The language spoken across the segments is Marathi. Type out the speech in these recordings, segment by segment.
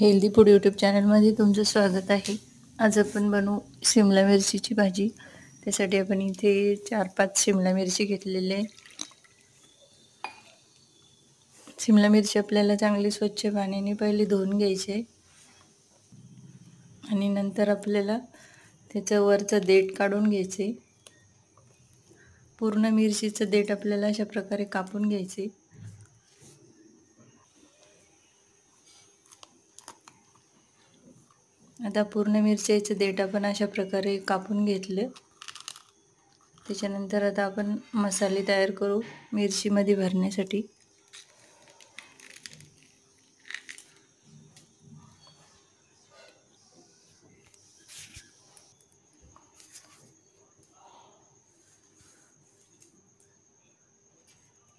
हेल्दी फूड यूट्यूब चॅनलमध्ये तुमचं स्वागत आहे. आज आपण बनवू शिमला मिरचीची भाजी. त्यासाठी आपण इथे 4-5 शिमला मिरची घेतलेले आहे. शिमला मिरची आपल्याला चांगली स्वच्छ पाण्याने पहिले धुवून घ्यायचे आणि नंतर आपल्याला त्याचं वरचं देठ काढून घ्यायचे. पूर्ण मिरचीचं देठ आपल्याला अशा प्रकारे कापून घ्यायचे. आता पूर्ण मिरचीचं देठ आपण अशा प्रकारे कापून घेतलं. त्याच्यानंतर आता आपण मसाले तयार करू मिरचीमध्ये भरण्यासाठी.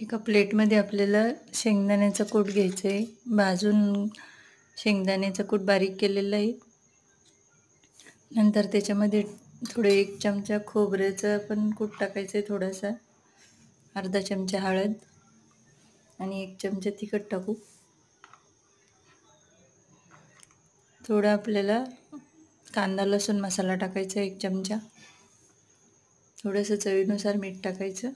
एका प्लेटमध्ये आपल्याला शेंगदाण्याचा कूट घ्यायचा आहे. भाजून शेंगदाण्याचा कूट बारीक केलेला आहे. नंतर त्याच्यामध्ये थोडे 1 चमचा खोबऱ्याचा पण कूट टाकायचं आहे, थोडासा. अर्धा चमचा हळद आणि 1 चमचा तिखट टाकू. थोडा आपल्याला कांदा लसूण मसाला टाकायचा 1 चमचा. थोडंसं चवीनुसार मीठ टाकायचं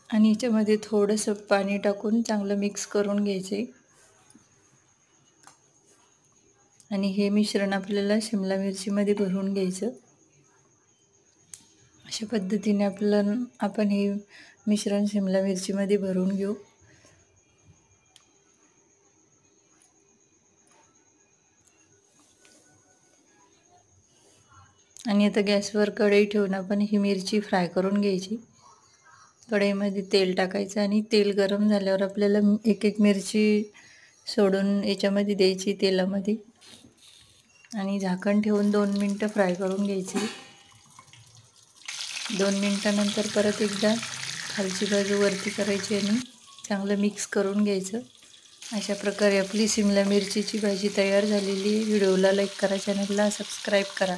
आणि याच्यामध्ये थोडंसं पाणी टाकून चांगलं मिक्स करून घ्यायचे. आणि हे मिश्रण आपल्याला शिमला मिरचीमध्ये भरून घ्यायचं. अशा पद्धतीने आपण हे मिश्रण शिमला मिरचीमध्ये भरून घेऊ. आणि आता गॅसवर कढई ठेवून आपण ही मिरची फ्राय करून घ्यायची. कढईमध्ये तेल टाकायचं आणि तेल गरम झाल्यावर आपल्याला एक एक मिरची सोडून याच्यामध्ये द्यायची तेलामध्ये आणि झाकण ठेवून 2 मिनटं फ्राय करून घ्यायची. 2 मिनटानंतर परत एकदा खालची बाजू वरती करायची आणि चांगलं मिक्स करून घ्यायचं. अशा प्रकारे आपली शिमला मिरचीची भाजी तयार झालेली आहे. व्हिडिओला लाईक करा, चॅनलला सबस्क्राईब करा.